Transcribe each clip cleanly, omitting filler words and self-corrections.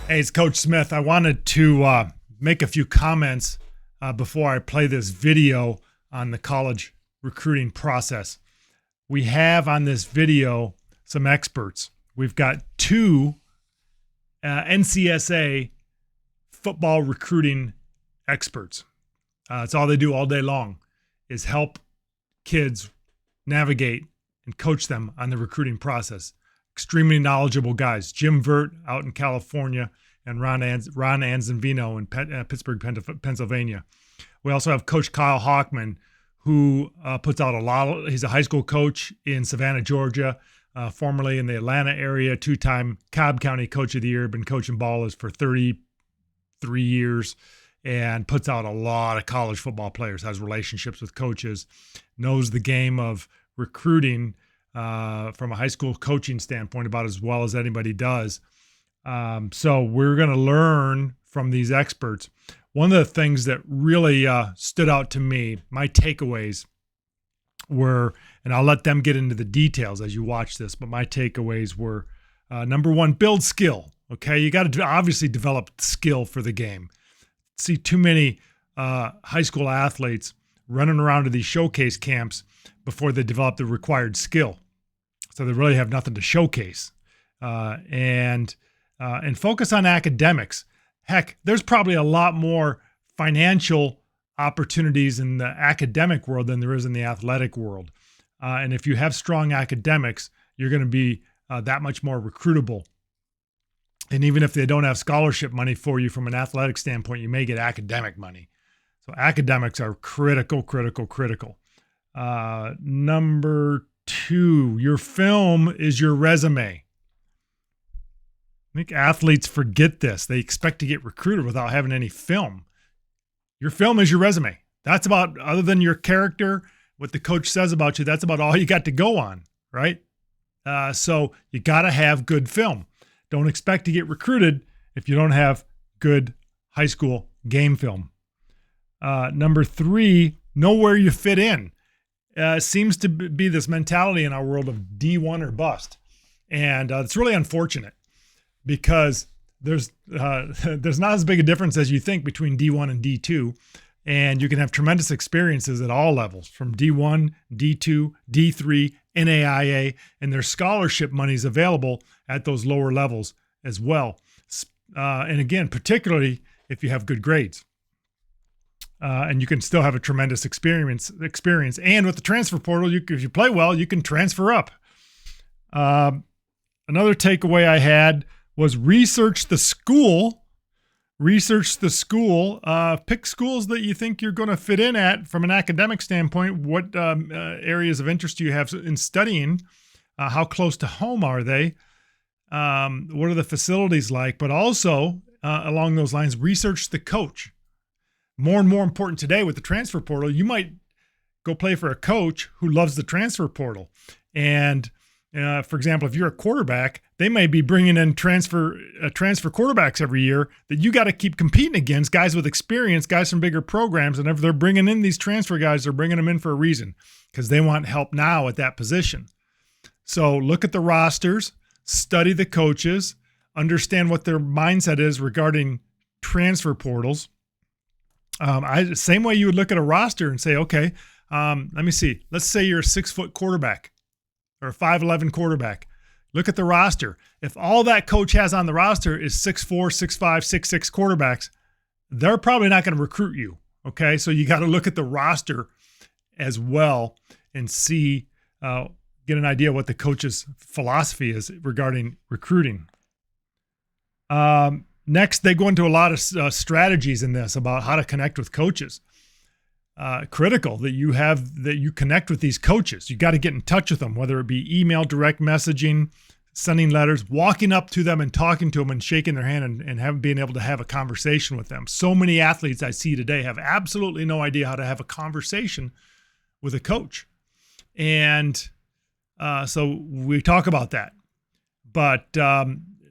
Hey, it's Coach Smith. I wanted to make a few comments before I play this video on the college recruiting process. We have on this video some experts. We've got two NCSA football recruiting experts. It's all they do all day long is help kids navigate and coach them on the recruiting process. Extremely knowledgeable guys. Jim Vert out in California and Ron Anzavino in Pittsburgh, Pennsylvania. We also have Coach Kyle Hockman, who puts out he's a high school coach in Savannah, Georgia, formerly in the Atlanta area, two-time Cobb County Coach of the Year, been coaching ballers for 33 years, and puts out a lot of college football players, has relationships with coaches, knows the game of recruiting from a high school coaching standpoint about as well as anybody does. So we're going to learn from these experts. One of the things that really stood out to me, my takeaways were, and I'll let them get into the details as you watch this, but my takeaways were, number one, build skill. Okay, you got to obviously develop skill for the game. See too many high school athletes running around to these showcase camps before they develop the required skill. So they really have nothing to showcase. And focus on academics. Heck, there's probably a lot more financial opportunities in the academic world than there is in the athletic world. And if you have strong academics, you're going to be that much more recruitable. And even if they don't have scholarship money for you from an athletic standpoint, you may get academic money. So academics are critical. Number two, your film is your resume. I think athletes forget this. They expect to get recruited without having any film. Your film is your resume. That's about, other than your character, what the coach says about you, that's about all you got to go on, right? So you got to have good film. Don't expect to get recruited if you don't have good high school game film. Number three, know where you fit in. Seems to be this mentality in our world of D1 or bust. And it's really unfortunate because there's not as big a difference as you think between D1 and D2. And you can have tremendous experiences at all levels, from D1, D2, D3, NAIA, and there's scholarship monies available at those lower levels as well. And again, particularly if you have good grades. And you can still have a tremendous experience. And with the transfer portal, if you play well, you can transfer up. Another takeaway I had was research the school. Pick schools that you think you're going to fit in at from an academic standpoint. What areas of interest do you have in studying? How close to home are they? What are the facilities like? But also, along those lines, research the coach. More and more important today with the transfer portal, you might go play for a coach who loves the transfer portal. And for example, if you're a quarterback, they may be bringing in transfer quarterbacks every year that you got to keep competing against, guys with experience, guys from bigger programs. And if they're bringing in these transfer guys, they're bringing them in for a reason, because they want help now at that position. So look at the rosters, study the coaches, understand what their mindset is regarding transfer portals. Same way you would look at a roster and say, okay, let me see. Let's say you're a 6-foot quarterback or a 5'11" quarterback. Look at the roster. If all that coach has on the roster is 6'4", 6'5", 6'6" quarterbacks, they're probably not going to recruit you. Okay, so you got to look at the roster as well and see, get an idea what the coach's philosophy is regarding recruiting. Next, they go into a lot of strategies in this about how to connect with coaches. Critical that you connect with these coaches. You got to get in touch with them, whether it be email, direct messaging, sending letters, walking up to them and talking to them and shaking their hand and being able to have a conversation with them. So many athletes I see today have absolutely no idea how to have a conversation with a coach. And so we talk about that. But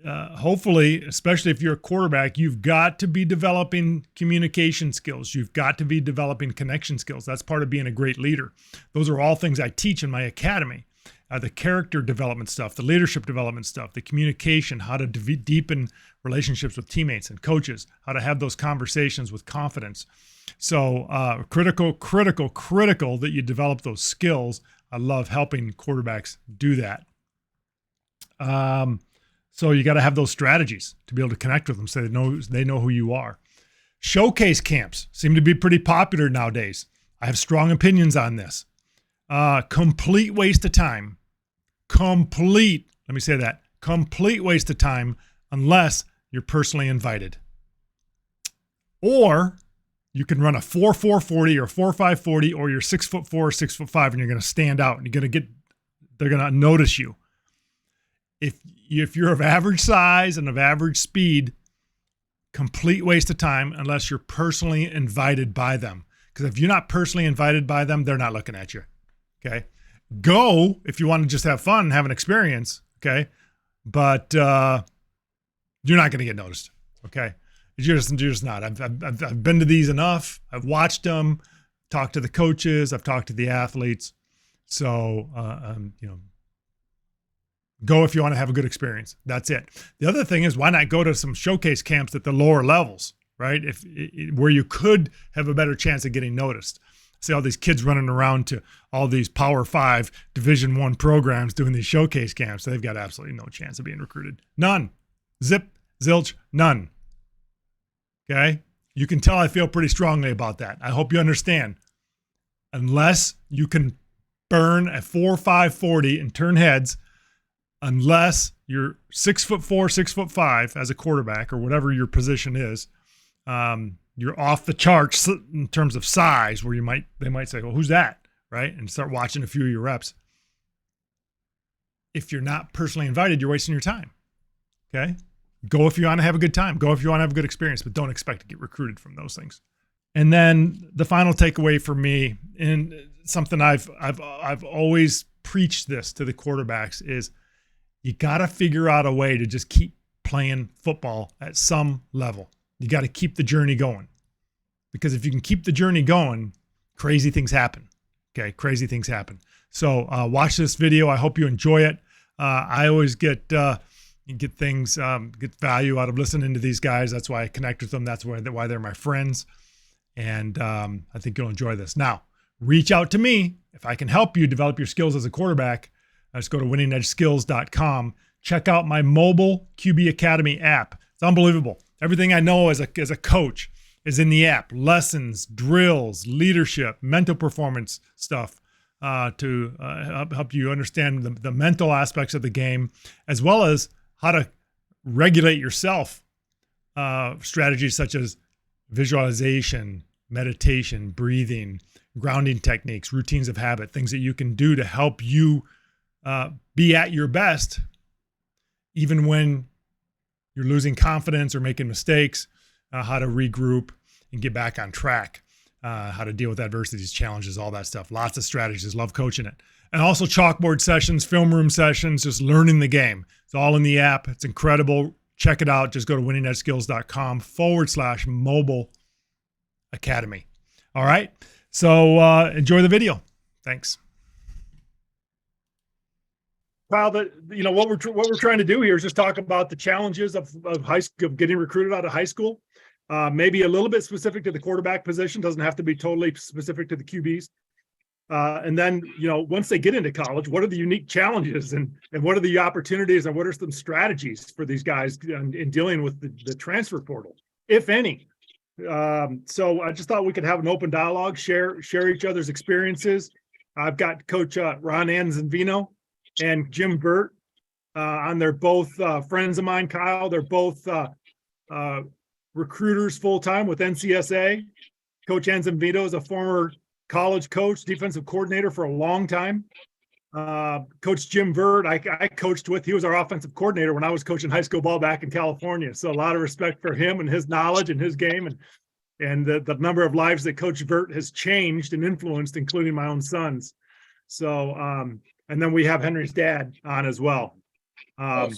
hopefully, especially if you're a quarterback, you've got to be developing communication skills. You've got to be developing connection skills. That's part of being a great leader. Those are all things I teach in my academy. the character development stuff, the leadership development stuff, the communication, how to deepen relationships with teammates and coaches, how to have those conversations with confidence. So critical that you develop those skills. I love helping quarterbacks do that. So you got to have those strategies to be able to connect with them so they know who you are. Showcase camps seem to be pretty popular nowadays. I have strong opinions on this. Complete waste of time. Complete waste of time unless you're personally invited. Or you can run a 4.4 40 or 4.5 40, or you're 6'4" or 6'5", and you're going to stand out and they're going to notice you. If you're of average size and of average speed, complete waste of time unless you're personally invited by them. Because if you're not personally invited by them, they're not looking at you. Okay. Go if you want to just have fun and have an experience. Okay. But you're not going to get noticed. Okay. You're just not. I've been to these enough. I've watched them, talked to the coaches. I've talked to the athletes. So, go if you want to have a good experience. That's it. The other thing is, why not go to some showcase camps at the lower levels, right? Where you could have a better chance of getting noticed. See all these kids running around to all these Power 5 Division I programs doing these showcase camps. They've got absolutely no chance of being recruited. None. Zip, zilch, none. Okay? You can tell I feel pretty strongly about that. I hope you understand. Unless you can burn a 4.5 40 and turn heads, unless you're 6'4", 6'5" as a quarterback or whatever your position is, you're off the charts in terms of size, where they might say, well, who's that? Right? And start watching a few of your reps. If you're not personally invited, you're wasting your time. Okay? Go if you want to have a good time. Go if you want to have a good experience, but don't expect to get recruited from those things. And then the final takeaway for me, and something I've always preached this to the quarterbacks, is you got to figure out a way to just keep playing football at some level. You got to keep the journey going, because if you can keep the journey going, crazy things happen. Okay. Crazy things happen. So watch this video. I hope you enjoy it. I always get things, get value out of listening to these guys. That's why I connect with them. That's why they're my friends. And I think you'll enjoy this. Now, reach out to me if I can help you develop your skills as a quarterback. Just go to winningedgeskills.com. Check out my mobile QB Academy app. It's unbelievable. Everything I know as a coach is in the app. Lessons, drills, leadership, mental performance stuff to help you understand the mental aspects of the game, as well as how to regulate yourself. Strategies such as visualization, meditation, breathing, grounding techniques, routines of habit, things that you can do to help you be at your best, even when you're losing confidence or making mistakes, how to regroup and get back on track, how to deal with adversities, challenges, all that stuff. Lots of strategies. Love coaching it. And also chalkboard sessions, film room sessions, just learning the game. It's all in the app. It's incredible. Check it out. Just go to winningedgeskills.com/mobile academy. All right. So enjoy the video. Thanks. Kyle, what we're trying to do here is just talk about the challenges of getting recruited out of high school. Maybe a little bit specific to the quarterback position, doesn't have to be totally specific to the QBs. And then, once they get into college, what are the unique challenges and what are the opportunities and what are some strategies for these guys in dealing with the transfer portal, if any? So I just thought we could have an open dialogue, share each other's experiences. I've got Coach Ron Anzanvino and Jim Burt on. They're both friends of mine, Kyle. They're both recruiters full-time with NCSA. Coach Anzanvino is a former college coach, defensive coordinator for a long time. Coach Jim Burt, I coached with. He was our offensive coordinator when I was coaching high school ball back in California. So a lot of respect for him and his knowledge and his game and the number of lives that Coach Burt has changed and influenced, including my own sons. So, and then we have Henry's dad on as well. Kyle,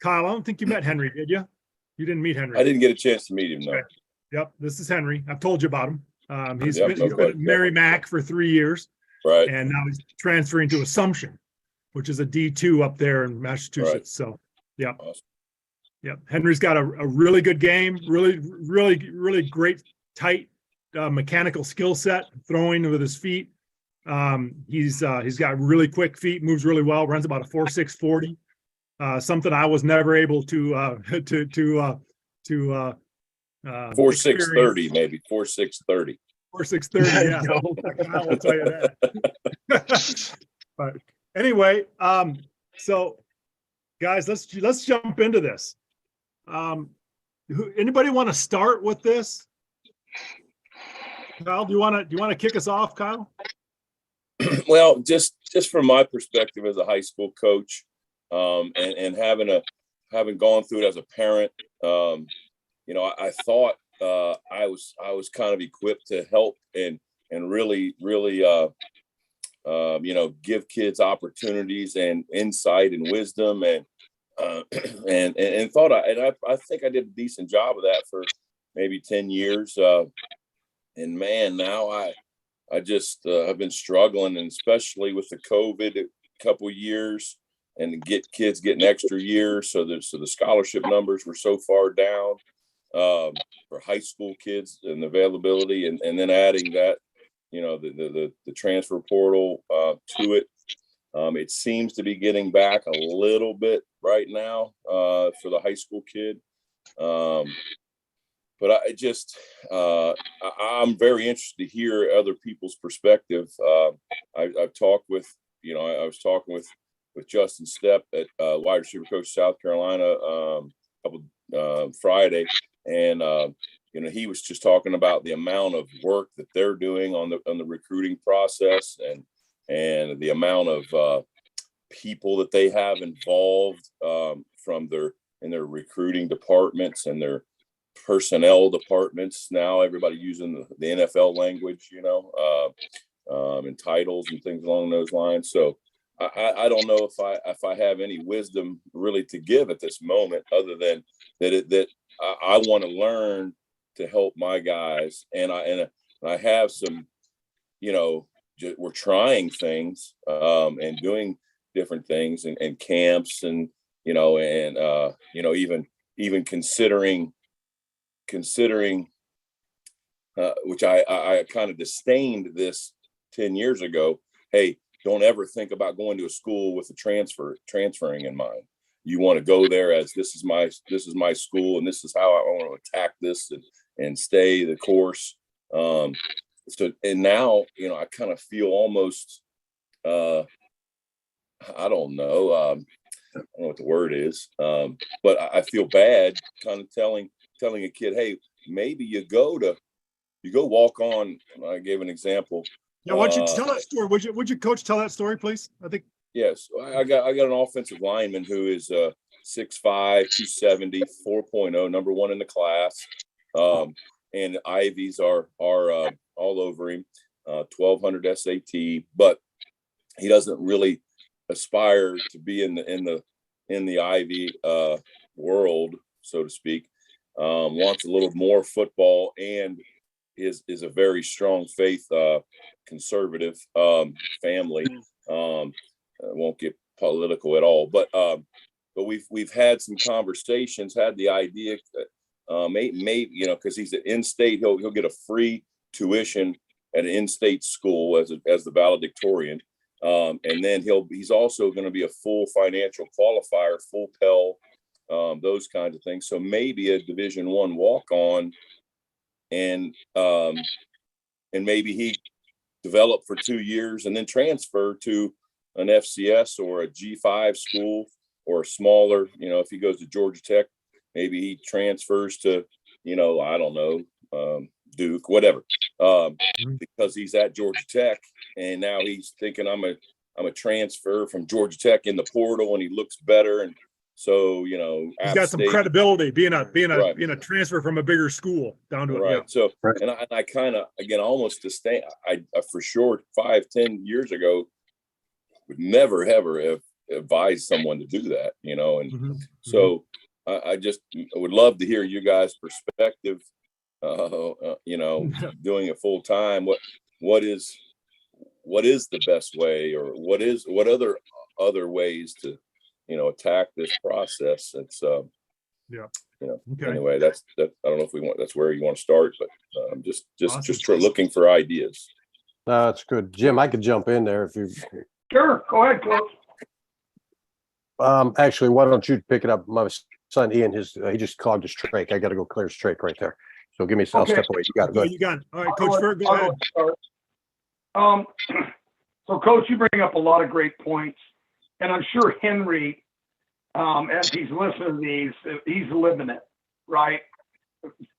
I don't think you met Henry, did you? You didn't meet Henry. I didn't get a chance to meet him, no. Okay. Yep, this is Henry. I've told you about him. He's been at Mary Mac for 3 years. Right. And now he's transferring to Assumption. which is a D2 up there in Massachusetts. Right. So, yeah. Awesome. Yep. Henry's got a really good game, really great, tight mechanical skill set, throwing with his feet. He's got really quick feet, moves really well, runs about a 4.6 40. Something I was never able to 4.6 30, maybe 4.6 30. 4.6 30. Yeah, I will tell you that. But anyway, so guys, let's jump into this. Anybody want to start with this? Kyle, do you want to kick us off, Kyle? Well, just from my perspective as a high school coach, and having gone through it as a parent, I thought I was kind of equipped to help and really give kids opportunities and insight and wisdom and thought I think I did a decent job of that for maybe 10 years. And man, now I just have been struggling, and especially with the COVID couple years, and kids getting extra years. So the scholarship numbers were so far down for high school kids and availability, and then adding that, the transfer portal to it. It seems to be getting back a little bit right now for the high school kid. But I'm very interested to hear other people's perspective. I've talked with, I was talking with Justin Stepp at wide receiver coach South Carolina Friday, and he was just talking about the amount of work that they're doing on the recruiting process, and the amount of people that they have involved from in their recruiting departments and their personnel departments. Now everybody using the NFL language, and titles and things along those lines. So I don't know if I have any wisdom really to give at this moment, other than that I want to learn to help my guys, and I have some, we're trying things and doing different things and camps, and even considering which I kind of disdained this 10 years ago. Hey, don't ever think about going to a school with transferring in mind. You want to go there as this is my school, and this is how I want to attack this and stay the course. And now, I kind of feel almost, I don't know, I don't know what the word is, but I feel bad kind of telling a kid, hey, maybe you go walk on. I gave an example. Yeah, why don't you tell that story? Would you coach tell that story, please? I think. Yes, I got an offensive lineman who is 6'5", 270, 4.0, number one in the class, and Ivies are all over him, 1200 SAT, but he doesn't really aspire to be in the Ivy world, so to speak. Wants a little more football, and is a very strong faith conservative family. Won't get political at all, but we've had some conversations, had the idea that maybe because he's an in-state, he'll get a free tuition at an in-state school as the valedictorian, and then he's also going to be a full financial qualifier, full Pell, those kinds of things. So maybe a Division I walk-on, and maybe he develop for 2 years and then transfer to an FCS or a G5 school, or a smaller, if he goes to Georgia Tech, maybe he transfers to, I don't know, Duke, whatever, because he's at Georgia Tech, and now he's thinking I'm a transfer from Georgia Tech in the portal, and he looks better. And so, he's got some credibility being right. a transfer from a bigger school down to right. Yeah. So, right. And I kind of, again, almost disdain. I for sure 5-10 years ago would never ever have advised someone to do that, and so I just would love to hear you guys' perspective. Doing it full time. What is the best way, or what other other ways to, attack this process. It's, Yeah. Okay. Anyway, that's that. I don't know if that's where you want to start, but just Awesome. looking for ideas. That's good. Jim, I could jump in there if you. Sure, go ahead, Coach. Actually, why don't you pick it up? My son Ian, he just clogged his trach. I got to go clear his trach right there. So give me. I'll Okay. step away. You got it. Go No, ahead. you got it. All right, Coach Ferg, go ahead. Start. So Coach, you bring up a lot of great points, and I'm sure Henry, as he's listening to these, he's living it, right?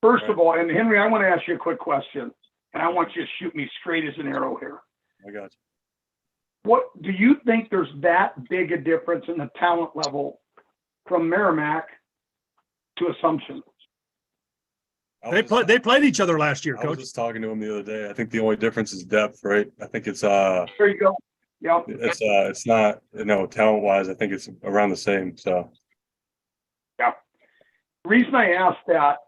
First of all, and Henry, I want to ask you a quick question, and I want you to shoot me straight as an arrow here. I got you. What do you think there's that big a difference in the talent level from Merrimack to Assumption? They played each other last year, I was Coach. just talking to him the other day. I think the only difference is depth, right? I think it's There you go. Yep. it's not, talent wise, I think it's around the same. So The reason I ask that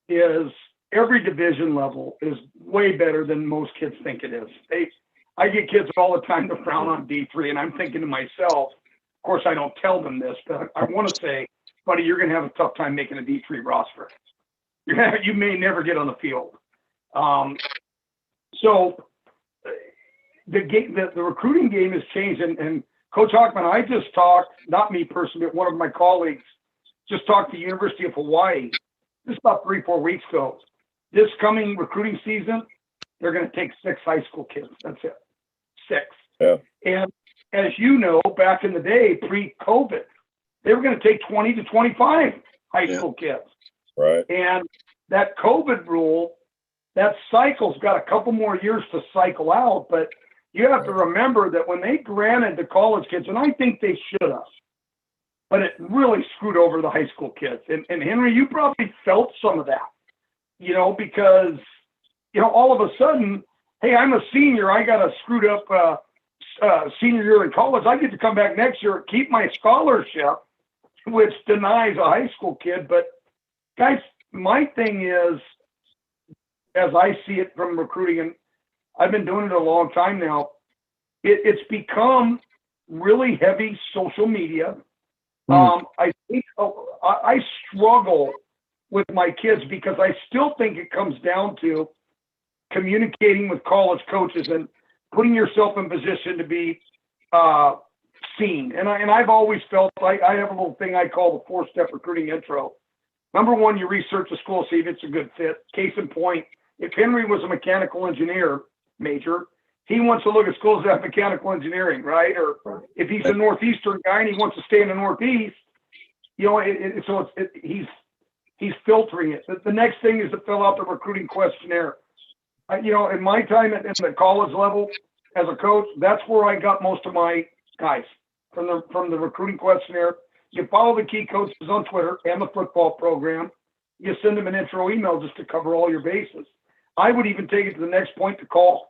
is every division level is way better than most kids think it is. I get kids all the time to frown on D3, and I'm thinking to myself, of course, I don't tell them this, but I want to say, buddy, you're going to have a tough time making a D3 roster. You may never get on the field. So the recruiting game has changed, and Coach Hockman, I just talked, not me personally, but one of my colleagues just talked to the University of Hawaii. This is about 3-4 weeks ago. This coming recruiting season, they're going to take 6 high school kids. That's it. 6. Yeah. And as you know, back in the day, pre-COVID, they were going to take 20 to 25 high school kids. Right. And that COVID rule, that cycle's got a couple more years to cycle out. But you have to remember that when they granted the college kids, and I think they should have, but it really screwed over the high school kids. And Henry, you probably felt some of that, because, all of a sudden, hey, I'm a senior. I got a screwed up senior year in college. I get to come back next year, keep my scholarship, which denies a high school kid. But guys, my thing is, as I see it from recruiting, and I've been doing it a long time now, it's become really heavy social media. I think I struggle with my kids because I still think it comes down to communicating with college coaches and putting yourself in position to be seen. And I've always felt like I have a little thing I call the 4-step recruiting intro. Number one, you research the school, see if it's a good fit. Case in point, if Henry was a mechanical engineer major, he wants to look at schools that have mechanical engineering, right? Or if he's a Northeastern guy and he wants to stay in the Northeast, he's filtering it. The next thing is to fill out the recruiting questionnaire. In my time at the college level as a coach, that's where I got most of my guys from the recruiting questionnaire. You follow the key coaches on Twitter and the football program. You send them an intro email just to cover all your bases. I would even take it to the next point to call.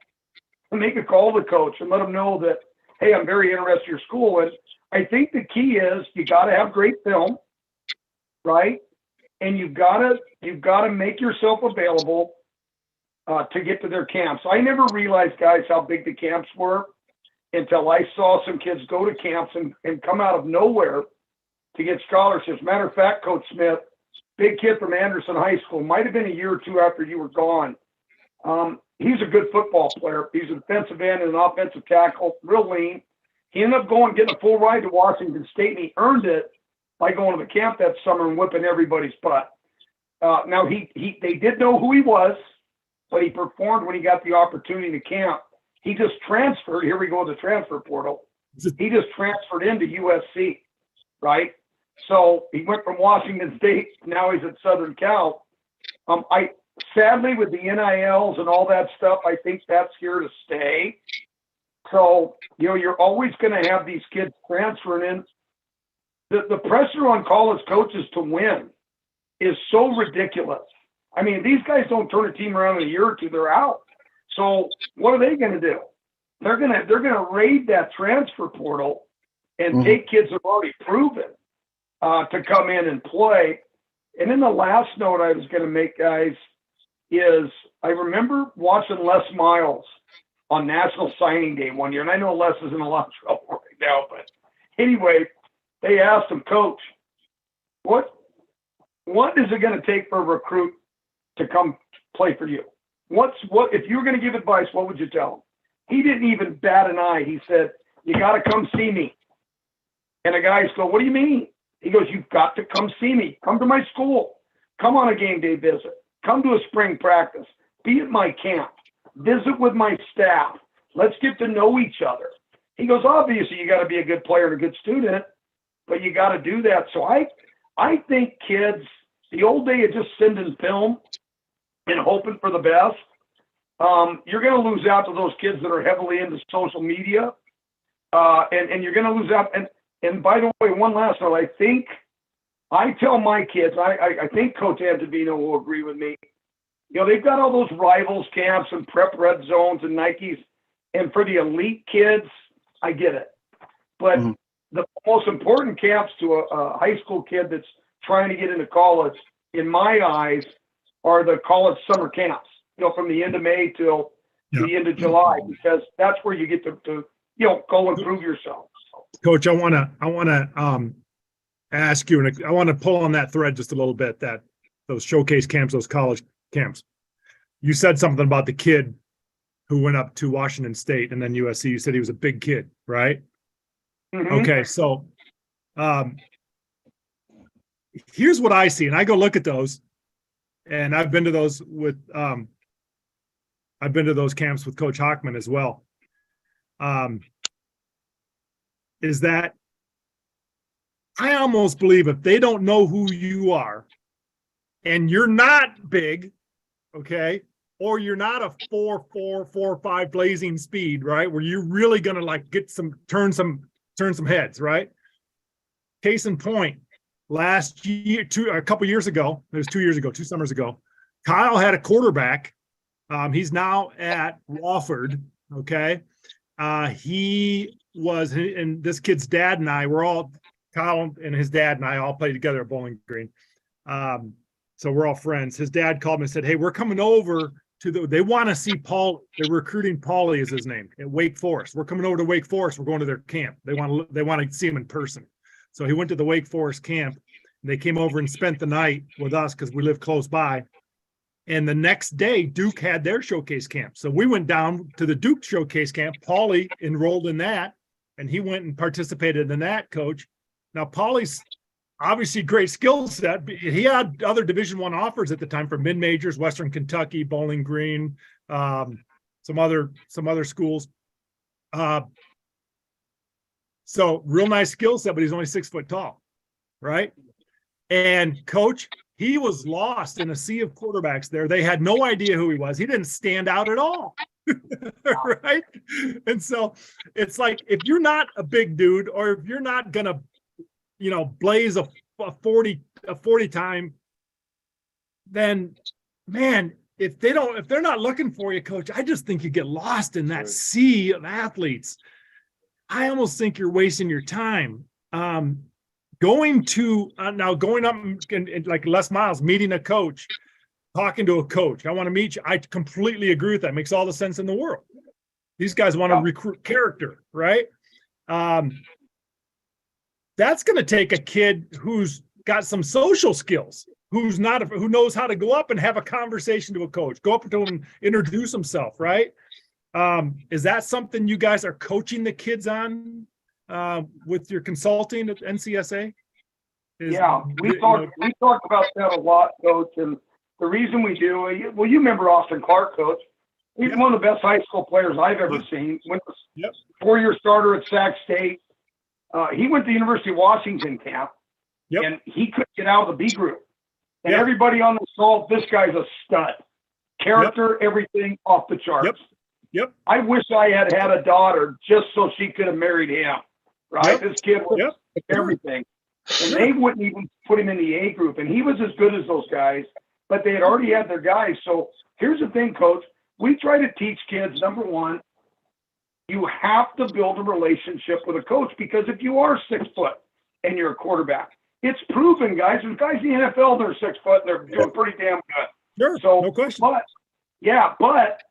And make a call to the coach and let them know that, hey, I'm very interested in your school. And I think the key is you got to have great film, right? And you've got to make yourself available to get to their camps. I never realized, guys, how big the camps were until I saw some kids go to camps and come out of nowhere to get scholarships. Matter of fact, Coach Smith, big kid from Anderson High School, might have been a year or two after you were gone. He's a good football player. He's a defensive end and an offensive tackle, real lean. He ended up getting a full ride to Washington State, and he earned it by going to the camp that summer and whipping everybody's butt. Now, they did know who he was, but he performed when he got the opportunity to camp. He just transferred. Here we go with the transfer portal. He just transferred into USC, right? So he went from Washington State. Now he's at Southern Cal. Sadly, with the NILs and all that stuff, I think that's here to stay. So, you're always going to have these kids transferring in. The pressure on college coaches to win is so ridiculous. I mean, these guys don't turn a team around in a year or two, they're out. So what are they going to do? They're going to raid that transfer portal and take kids that have already proven to come in and play. And then the last note I was going to make, guys, is I remember watching Les Miles on National Signing Day one year, and I know Les is in a lot of trouble right now, but Anyway, they asked him, Coach, what is it going to take for a recruit to come play for you? What if you were going to give advice, what would you tell him? He didn't even bat an eye. He said, you got to come see me. And the guys go, what do you mean? He goes, you've got to come see me. Come to my school. Come on a game day visit. Come to a spring practice. Be at my camp. Visit with my staff. Let's get to know each other. He goes, obviously, you got to be a good player and a good student, but you got to do that. So I think kids, the old day of just sending film and hoping for the best, you're going to lose out to those kids that are heavily into social media, and you're going to lose out. And by the way, one last note, I tell my kids, I think Coach Antavino will agree with me. You know, they've got all those rivals camps and prep red zones and Nikes. And for the elite kids, I get it. But the most important camps to a high school kid that's trying to get into college, in my eyes, are the college summer camps, you know, from the end of May till the end of July, because that's where you get to go and prove yourself. Coach, I want to ask you, and I want to pull on that thread just a little bit, that those showcase camps, those college camps. You said something about the kid who went up to Washington State and then USC. You said he was a big kid, right? Mm-hmm. Okay, so here's what I see, and I go look at those, and I've been to those camps with Coach Hockman as well. Is that I almost believe if they don't know who you are and you're not big, okay, or you're not a 4.4, 4.5 blazing speed, right, where you're really gonna like turn some heads, right? Case in point, last year, a couple years ago, it was 2 years ago, 2 summers ago, Kyle had a quarterback. He's now at Wofford, okay? He was, and this kid's dad and I were all, Kyle and his dad and I all played together at Bowling Green. So we're all friends. His dad called me and said, hey, we're coming over they want to see Paul. They're recruiting Paulie is his name at Wake Forest. We're coming over to Wake Forest. We're going to their camp. They want to see him in person. So he went to the Wake Forest camp. And they came over and spent the night with us because we live close by. And the next day, Duke had their showcase camp. So we went down to the Duke showcase camp. Paulie enrolled in that, and he went and participated in that, Coach. Now, Paulie's obviously great skill set. He had other Division I offers at the time from mid-majors, Western Kentucky, Bowling Green, some other schools. So real nice skill set, but he's only 6 foot tall, right? And Coach, he was lost in a sea of quarterbacks there. They had no idea who he was. He didn't stand out at all. Right? And so it's like, if you're not a big dude, or if you're not going to, blaze a 40 time, then man, if they're not looking for you, Coach, I just think you get lost in that sea of athletes. I almost think you're wasting your time. Going up and like Les Miles, meeting a coach, talking to a coach. I want to meet you. I completely agree with that. Makes all the sense in the world. These guys want to recruit character, right? That's going to take a kid who's got some social skills, who knows how to go up and have a conversation to a coach, go up to him and introduce himself, right? Is that something you guys are coaching the kids on with your consulting at NCSA? We talked about that a lot, Coach. And the reason we do, well, you remember Austin Clark, Coach. He's one of the best high school players I've ever seen. Went to 4-year starter at Sac State. He went to the University of Washington camp, and he couldn't get out of the B group. And everybody on the salt, this guy's a stud. Character, everything off the charts. I wish I had a daughter just so she could have married him. Right? This kid was everything. And they wouldn't even put him in the A group. And he was as good as those guys, but they had already had their guys. So here's the thing, Coach. We try to teach kids, number one, you have to build a relationship with a coach, because if you are 6 foot and you're a quarterback, it's proven, guys. There's guys in the NFL that are 6 foot and they're doing pretty damn good. Sure, so, no question. But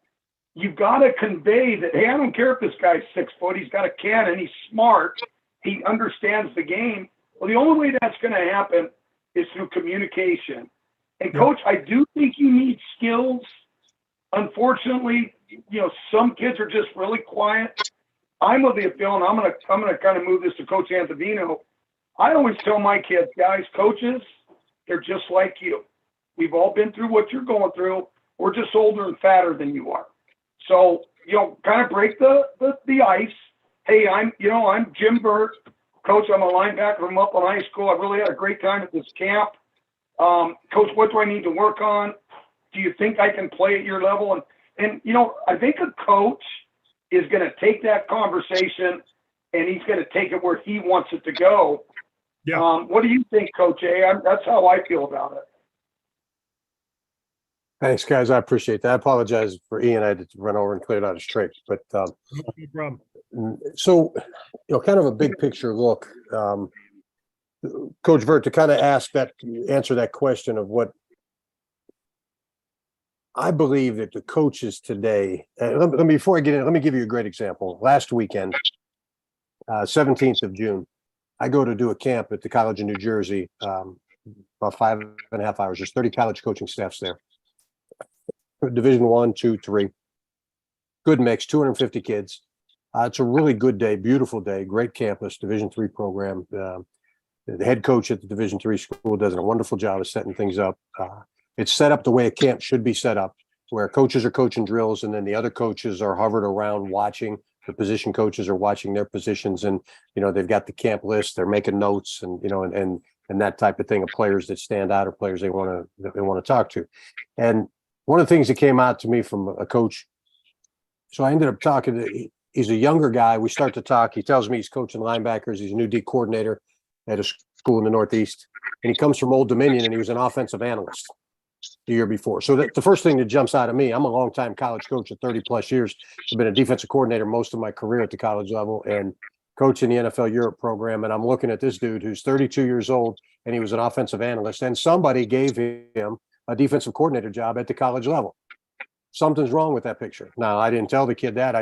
you've got to convey that, hey, I don't care if this guy's 6 foot. He's got a cannon. He's smart. He understands the game. Well, the only way that's going to happen is through communication. And Yeah. coach, I do think you need skills. Unfortunately, some kids are just really quiet. I'm of the feeling, I'm gonna kind of move this to Coach Antavino. I always tell my kids, guys, coaches, they're just like you. We've all been through what you're going through. We're just older and fatter than you are. So, kind of break the ice. Hey, I'm Jim Burt. Coach, I'm a linebacker from Upland High School. I really had a great time at this camp. Coach, what do I need to work on? Do you think I can play at your level? And I think a coach is going to take that conversation and he's going to take it where he wants it to go. Yeah. What do you think, Coach A? That's how I feel about it. Thanks, guys. I appreciate that. I apologize for Ian. I had to run over and clear it out of straight, but No problem. so, kind of a big picture look. Coach Vert, to kind of answer that question of what I believe that the coaches today, before I get in, let me give you a great example. Last weekend, 17th of June, I go to do a camp at the College of New Jersey, about 5.5 hours. There's 30 college coaching staffs there. Division 1, 2, 3. Good mix, 250 kids. It's a really good day, beautiful day, great campus, Division 3 program. The head coach at the Division 3 school does a wonderful job of setting things up. It's set up the way a camp should be set up, where coaches are coaching drills and then the other coaches are hovered around watching. The position coaches are watching their positions, and they've got the camp list. They're making notes, and and that type of thing of players that stand out or players they want to talk to. And one of the things that came out to me from a coach, so I ended up talking. He's a younger guy. We start to talk. He tells me he's coaching linebackers. He's a new D coordinator at a school in the Northeast, and he comes from Old Dominion, and he was an offensive analyst the year before. So the first thing that jumps out of me, I'm a longtime college coach of 30 plus years. I've been a defensive coordinator most of my career at the college level and coaching the NFL Europe program. And I'm looking at this dude who's 32 years old, and he was an offensive analyst, and somebody gave him a defensive coordinator job at the college level. Something's wrong with that picture. Now, I didn't tell the kid that.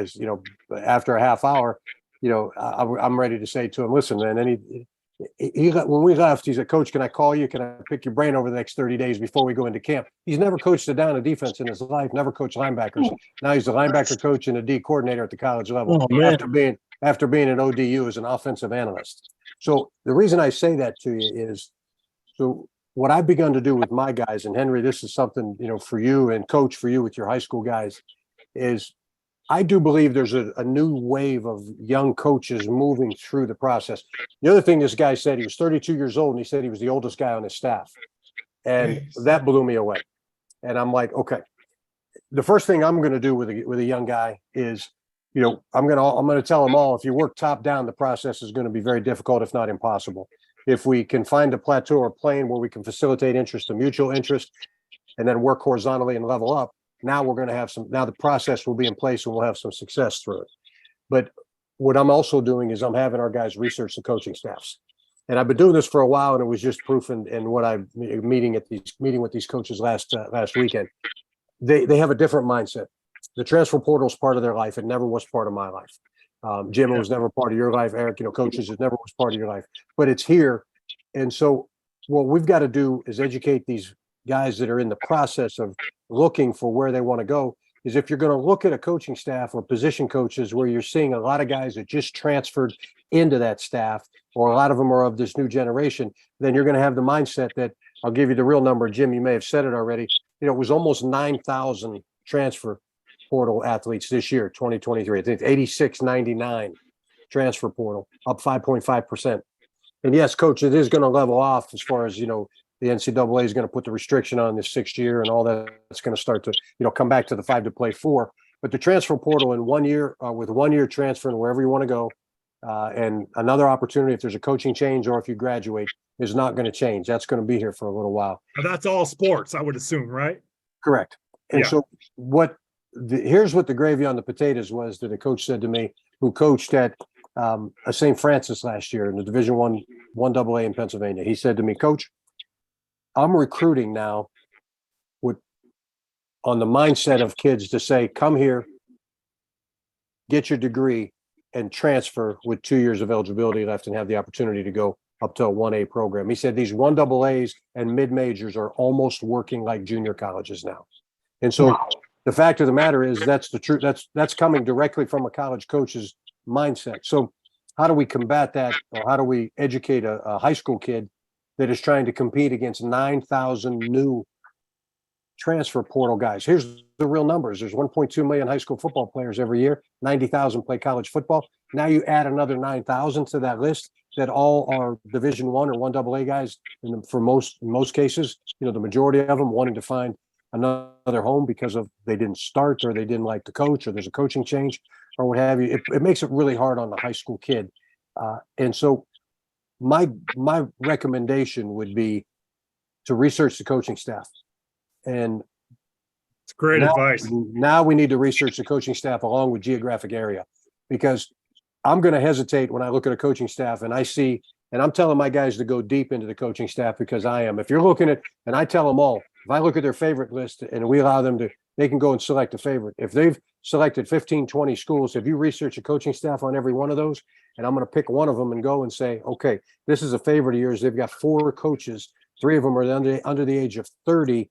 After a half hour, I'm ready to say to him, listen, man, when we left, he said, Coach, can I call you? Can I pick your brain over the next 30 days before we go into camp? He's never coached a down of defense in his life, never coached linebackers. Now he's a linebacker coach and a D coordinator at the college level after being an ODU as an offensive analyst. So the reason I say that to you is, so what I've begun to do with my guys, and Henry, this is something, for you and coach for you with your high school guys, is I do believe there's a new wave of young coaches moving through the process. The other thing this guy said, he was 32 years old, and he said he was the oldest guy on his staff. And that blew me away. And I'm like, okay, the first thing I'm going to do with a young guy is, I'm going to tell them all, if you work top down, the process is going to be very difficult, if not impossible. If we can find a plateau or plane where we can facilitate interest and mutual interest and then work horizontally and level up, now we're going to have now the process will be in place and we'll have some success through it. But what I'm also doing is I'm having our guys research the coaching staffs. And I've been doing this for a while, and it was just proof in what I'm meeting with these coaches last weekend. They have a different mindset. The transfer portal is part of their life. It never was part of my life. Jim, it was never part of your life. Eric, coaches, it never was part of your life, but it's here. And so what we've got to do is educate these guys that are in the process of looking for where they want to go. Is if you're going to look at a coaching staff or position coaches where you're seeing a lot of guys that just transferred into that staff, or a lot of them are of this new generation, then you're going to have the mindset that, I'll give you the real number, Jim, you may have said it already. It was almost 9,000 transfer portal athletes this year, 2023. I think 8,699 transfer portal, up 5.5%. And yes, coach, it is going to level off as far as, the NCAA is going to put the restriction on this 6th year and all that. It's going to start to, come back to the 5 to play 4. But the transfer portal in 1 year, with 1 year transfer and wherever you want to go, and another opportunity if there's a coaching change or if you graduate, is not going to change. That's going to be here for a little while. Now, that's all sports, I would assume, right? Correct. And Yeah. so here's what the gravy on the potatoes was that a coach said to me, who coached at St. Francis last year in the Division 1 AA in Pennsylvania. He said to me, Coach, I'm recruiting now on the mindset of kids to say, come here, get your degree, and transfer with 2 years of eligibility left and have the opportunity to go up to a 1A program. He said these 1AAs and mid-majors are almost working like junior colleges now. And so the fact of the matter is that's the truth. That's coming directly from a college coach's mindset. So how do we combat that? Or how do we educate a high school kid that is trying to compete against 9,000 new transfer portal guys? Here's the real numbers. There's 1.2 million high school football players every year. 90,000 play college football. Now you add another 9,000 to that list that all are Division I or 1AA guys. And for in most cases, the majority of them wanting to find another home because of they didn't start or they didn't like the coach or there's a coaching change or what have you. It makes it really hard on the high school kid. And so my recommendation would be to research the coaching staff. And It's great advice. now we need to research the coaching staff along with geographic area, because I'm going to hesitate when I look at a coaching staff and I see, and I'm telling my guys to go deep into the coaching staff because I am. If you're looking at, and I tell them all, if I look at their favorite list and we allow them to, they can go and select a favorite. If they've selected 15, 20 schools, if you research a coaching staff on every one of those, and I'm going to pick one of them and go and say, okay, this is a favorite of yours. They've got 4 coaches. 3 of them are under the age of 30.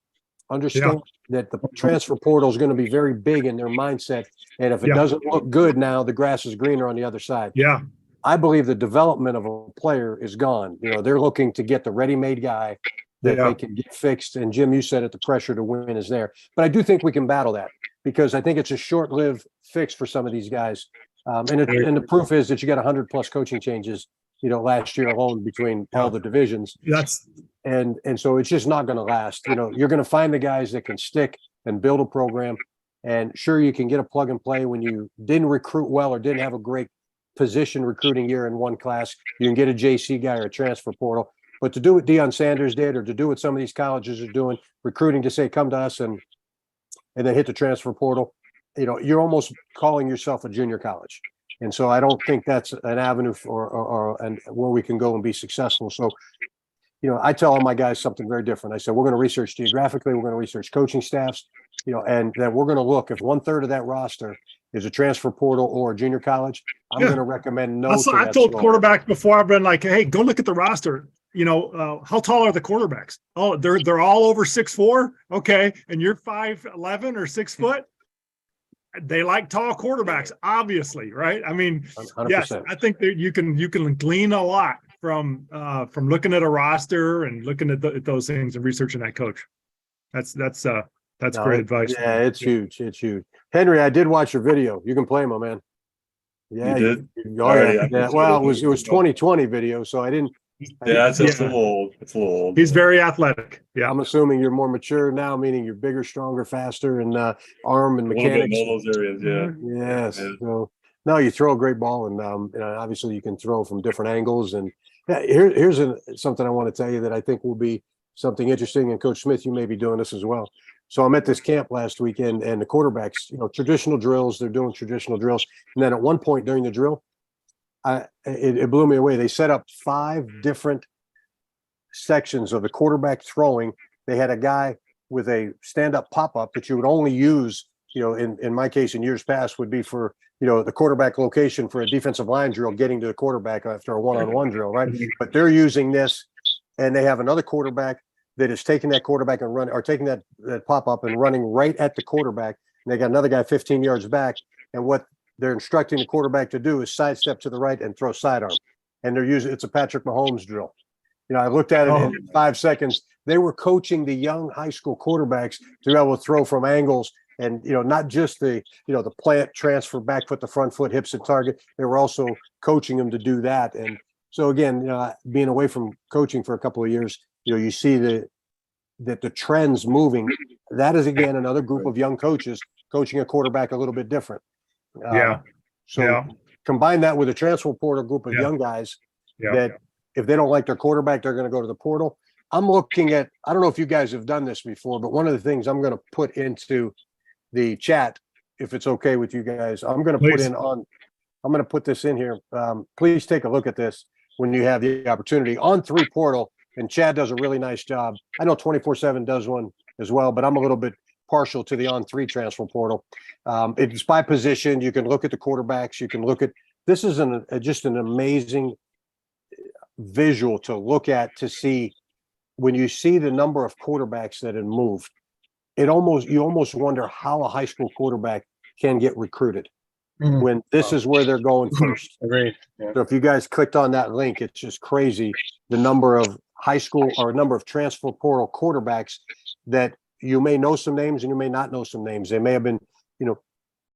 Understand that the transfer portal is going to be very big in their mindset. And if it doesn't look good now, the grass is greener on the other side. Yeah. I believe the development of a player is gone. They're looking to get the ready-made guy that they can get fixed. And Jim, you said it, the pressure to win is there. But I do think we can battle that, because I think it's a short-lived fix for some of these guys. And the proof is that you got 100+ coaching changes, last year alone between all the divisions. And so it's just not going to last. You're going to find the guys that can stick and build a program. And sure, you can get a plug and play when you didn't recruit well or didn't have a great position recruiting year in one class. You can get a JC guy or a transfer portal. But to do what Deion Sanders did, or to do what some of these colleges are doing, recruiting to say, come to us and then hit the transfer portal, you're almost calling yourself a junior college. And so I don't think that's an avenue and where we can go and be successful. So, I tell all my guys something very different. I said, we're going to research geographically, we're going to research coaching staffs, and then we're going to look if 1/3 of that roster is a transfer portal or a junior college. I'm going to recommend no. I told quarterbacks before, I've been like, hey, go look at the roster. How tall are the quarterbacks? Oh, they're all over 6'4". Okay. And you're 5'11" or 6 foot. They like tall quarterbacks, obviously, right? I mean, 100%. Yes, I think that you can glean a lot from looking at a roster and looking at those things and researching that coach. That's great advice. Yeah, it's huge. It's huge. Henry, I did watch your video. You can play, my man. Yeah, you did. Yeah. Well, it was 2020 video, so I didn't. It's a little old. It's a little old. He's very athletic. Yeah, I'm assuming you're more mature now, meaning you're bigger, stronger, faster, and arm and mechanics. In all those areas, yeah. Yes. Yeah. So, no, you throw a great ball, and obviously you can throw from different angles. And here's something I want to tell you that I think will be something interesting. And Coach Smith, you may be doing this as well. So I'm at this camp last weekend, and the quarterbacks, traditional drills. They're doing traditional drills, and then at one point during the drill, it blew me away. They set up 5 different sections of the quarterback throwing. They had a guy with a stand-up pop-up that you would only use, in my case, in years past, would be for, the quarterback location for a defensive line drill, getting to the quarterback after a one-on-one drill, right? But they're using this, and they have another quarterback that is taking that quarterback and running, or taking that pop-up and running right at the quarterback. And they got another guy 15 yards back, and what they're instructing the quarterback to do is sidestep to the right and throw sidearm. And it's a Patrick Mahomes drill. I looked at it in 5 seconds. They were coaching the young high school quarterbacks to be able to throw from angles and, not just the plant, transfer, back foot, the front foot, hips and target. They were also coaching them to do that. And so again, being away from coaching for a couple of years, you see that the trends moving. That is, again, another group of young coaches coaching a quarterback a little bit different. Combine that with a transfer portal group of young guys that if they don't like their quarterback, they're going to go to the portal. I'm looking at, I don't know if you guys have done this before, but one of the things I'm going to put into the chat, if it's okay with you guys, I'm going to put this in here. Please take a look at this when you have the opportunity. On3 portal, and Chad does a really nice job. I know 24/7 does one as well, but I'm a little bit partial to the On3 transfer portal. It's by position. You can look at the quarterbacks. You can look at this is just an amazing visual to look at, to see when you see the number of quarterbacks that have moved. You almost wonder how a high school quarterback can get recruited when this is where they're going first. Agreed. Yeah. So if you guys clicked on that link, it's just crazy the number of high school or number of transfer portal quarterbacks that you may know some names and you may not know some names. They may have been,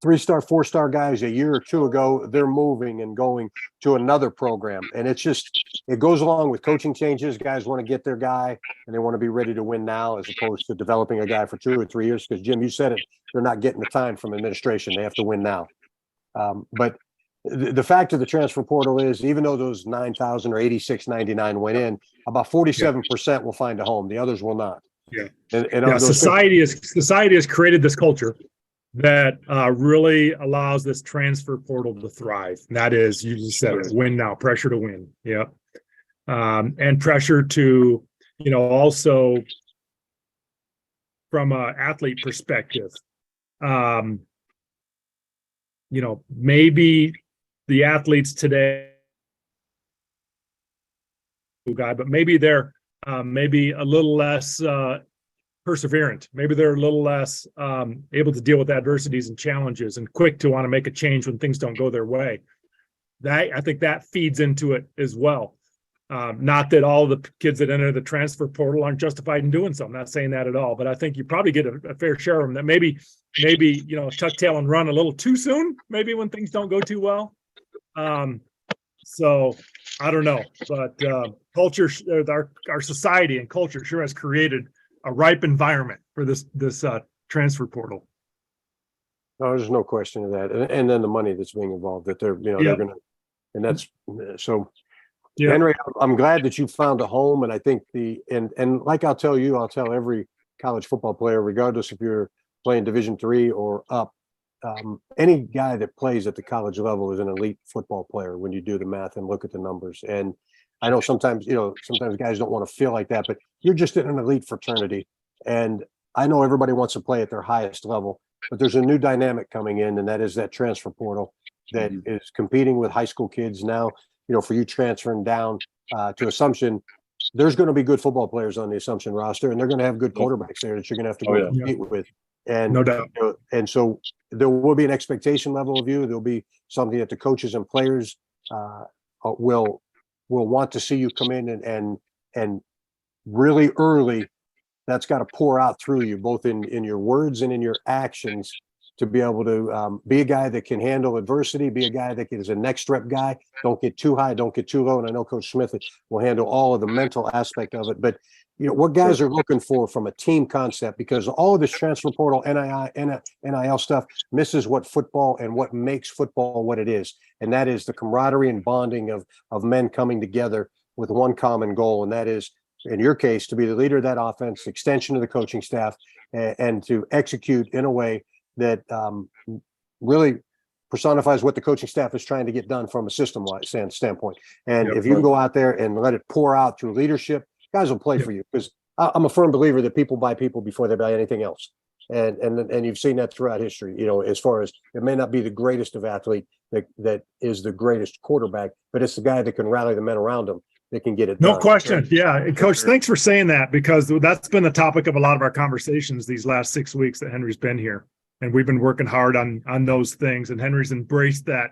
3-star, 4-star guys a year or two ago. They're moving and going to another program. And it goes along with coaching changes. Guys want to get their guy and they want to be ready to win now, as opposed to developing a guy for 2 or 3 years. Because Jim, you said it, they're not getting the time from administration. They have to win now. But the fact of the transfer portal is, even though those 9,000 or 86.99 went in, about 47% will find a home. The others will not. Yeah. And society has created this culture that really allows this transfer portal to thrive. And that is, you just said it, win now, pressure to win. Yep. And pressure to, also from an athlete perspective, maybe the athletes today, but maybe they're maybe a little less perseverant. Maybe they're a little less able to deal with adversities and challenges, and quick to want to make a change when things don't go their way. I think that feeds into it as well. Not that all the kids that enter the transfer portal aren't justified in doing so. I'm not saying that at all, but I think you probably get a fair share of them that maybe tuck tail and run a little too soon, maybe when things don't go too well. So I don't know, but culture, our society and culture sure has created a ripe environment for this transfer portal. No, there's no question of that. And then the money that's being involved, that they're going to, and that's so. Yeah. Henry, I'm glad that you found a home. And I think and like I'll tell every college football player, regardless if you're playing Division III or up, any guy that plays at the college level is an elite football player when you do the math and look at the numbers. And I know sometimes guys don't want to feel like that, but you're just in an elite fraternity. And I know everybody wants to play at their highest level, but there's a new dynamic coming in, and that is that transfer portal that is competing with high school kids now. For you transferring down to Assumption, there's going to be good football players on the Assumption roster, and they're going to have good quarterbacks there that you're going to have to go compete with. And no doubt. And so there will be an expectation level of you. There'll be something that the coaches and players will want to see you come in and really early. That's got to pour out through you, both in your words and in your actions, to be able to be a guy that can handle adversity, be a guy that is a next rep guy. Don't get too high, don't get too low. And I know Coach Smith will handle all of the mental aspect of it. But what guys are looking for from a team concept, because all of this transfer portal, NIL stuff misses what football and what makes football what it is. And that is the camaraderie and bonding of men coming together with one common goal. And that is, in your case, to be the leader of that offense, extension of the coaching staff, and to execute in a way that really personifies what the coaching staff is trying to get done from a system-wide standpoint. And if you can go out there and let it pour out through leadership, guys will play for you, because I'm a firm believer that people buy people before they buy anything else. And you've seen that throughout history, as far as it may not be the greatest of athlete that is the greatest quarterback, but it's the guy that can rally the men around him that can get it done. No question. Yeah. And Coach, thanks for saying that, because that's been the topic of a lot of our conversations these last 6 weeks that Henry's been here. And we've been working hard on those things, and Henry's embraced that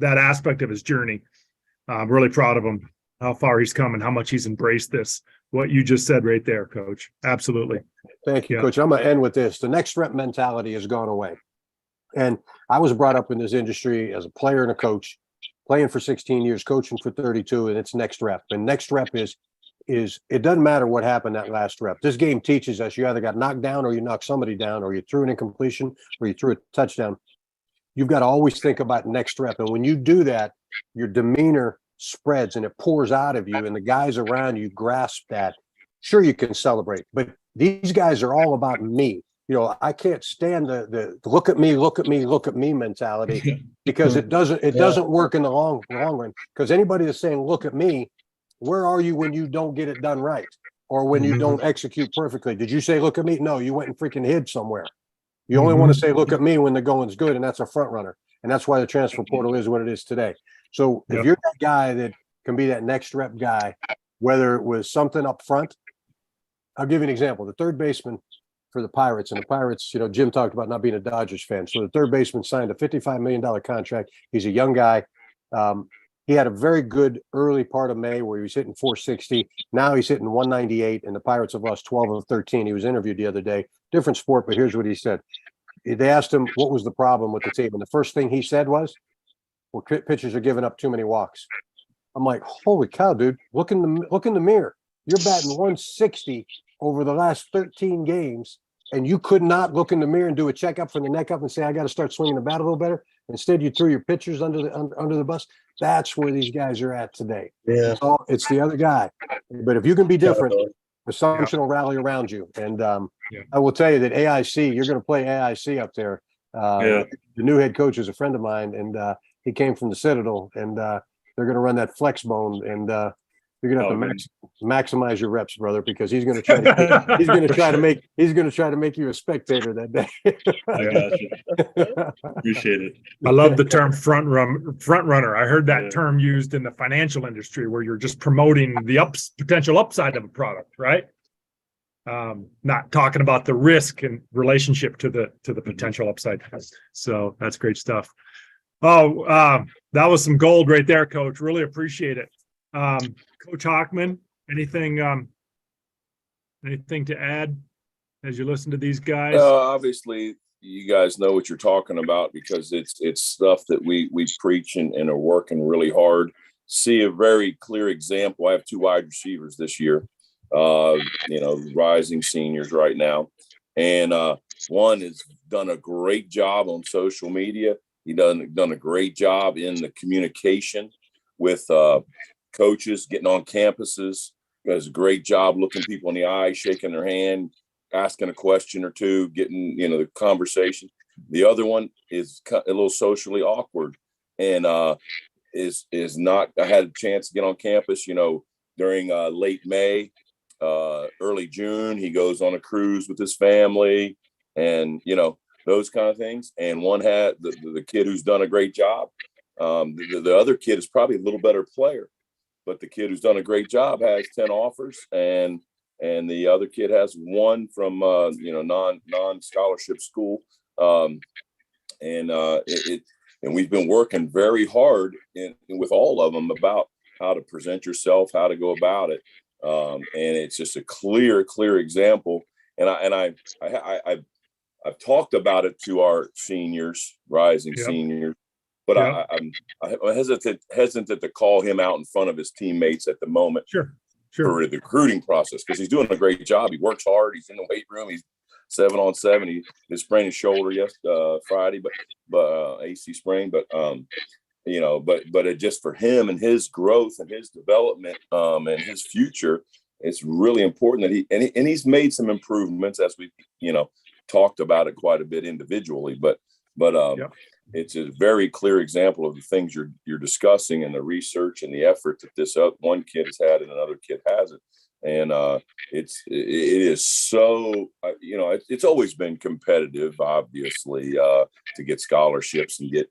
aspect of his journey. I'm really proud of him, how far he's come and how much he's embraced this. What you just said right there, Coach. Absolutely. Thank you, Coach. I'm going to end with this. The next rep mentality has gone away. And I was brought up in this industry as a player and a coach, playing for 16 years, coaching for 32, and it's next rep. And next rep is it doesn't matter what happened that last rep. This game teaches us you either got knocked down or you knocked somebody down, or you threw an incompletion or you threw a touchdown. You've got to always think about next rep. And when you do that, your demeanor spreads and it pours out of you, and the guys around you grasp that. Sure, you can celebrate, but these guys are all about me. I can't stand the look at me mentality, because it doesn't work in the long run. Because anybody that's saying, look at me, where are you when you don't get it done right, or when you don't execute perfectly? Did you say, look at me? No, you went and freaking hid somewhere. You only want to say, look at me when the going's good, and that's a front runner. And that's why the transfer portal is what it is today. So if Yep. you're that guy that can be that next rep guy, whether it was something up front, I'll give you an example. The third baseman for the Pirates, and the Pirates, Jim talked about not being a Dodgers fan. So the third baseman signed a $55 million contract. He's a young guy. He had a very good early part of May where he was hitting 460. Now he's hitting 198, and the Pirates have lost 12 of 13. He was interviewed the other day. Different sport, but here's what he said. They asked him what was the problem with the team, and the first thing he said was, "Well, pitchers are giving up too many walks." I'm like, "Holy cow, dude! Look in the mirror. You're batting 160 over the last 13 games, and you could not look in the mirror and do a checkup from the neck up and say, I got to start swinging the bat a little better. Instead, you threw your pitchers under the bus." That's where these guys are at today. Yeah. So it's the other guy. But if you can be different, assumption will rally around you. And I will tell you that AIC, you're going to play AIC up there. Yeah. The new head coach is a friend of mine, and he came from the Citadel, and they're going to run that flex bone, and you're going to have to maximize your reps, brother, because he's going to try to make you a spectator that day. I got you. Appreciate it. I love the term front runner. I heard that term used in the financial industry where you're just promoting the potential upside of a product, right? Not talking about the risk and relationship to the potential upside. So that's great stuff. Oh, that was some gold right there, Coach. Really appreciate it. Coach Hockman, anything to add as you listen to these guys? Obviously, you guys know what you're talking about because it's stuff that we preach and are working really hard. See a very clear example. I have 2 wide receivers this year, rising seniors right now. And one has done a great job on social media. He done a great job in the communication with coaches, getting on campuses. Does a great job looking people in the eye, shaking their hand, asking a question or two, getting the conversation. The other one is a little socially awkward and is not. I had a chance to get on campus, during late May, early June. He goes on a cruise with his family, and those kind of things. And one had the kid who's done a great job. The other kid is probably a little better player, but the kid who's done a great job has 10 offers, and the other kid has 1 from non-scholarship school. And we've been working very hard with all of them about how to present yourself, how to go about it. And it's just a clear example. And I've talked about it to our seniors, rising seniors, but I'm hesitant to call him out in front of his teammates at the moment. Sure. For the recruiting process, because he's doing a great job. He works hard. He's in the weight room. He's 7-on-7. He sprained his shoulder Friday, but AC sprain. But it just for him and his growth and his development and his future, it's really important that he's made some improvements as we talked about it quite a bit individually, but it's a very clear example of the things you're discussing and the research and the effort that this one kid has had and another kid hasn't. And it is so, it's always been competitive, obviously, to get scholarships and get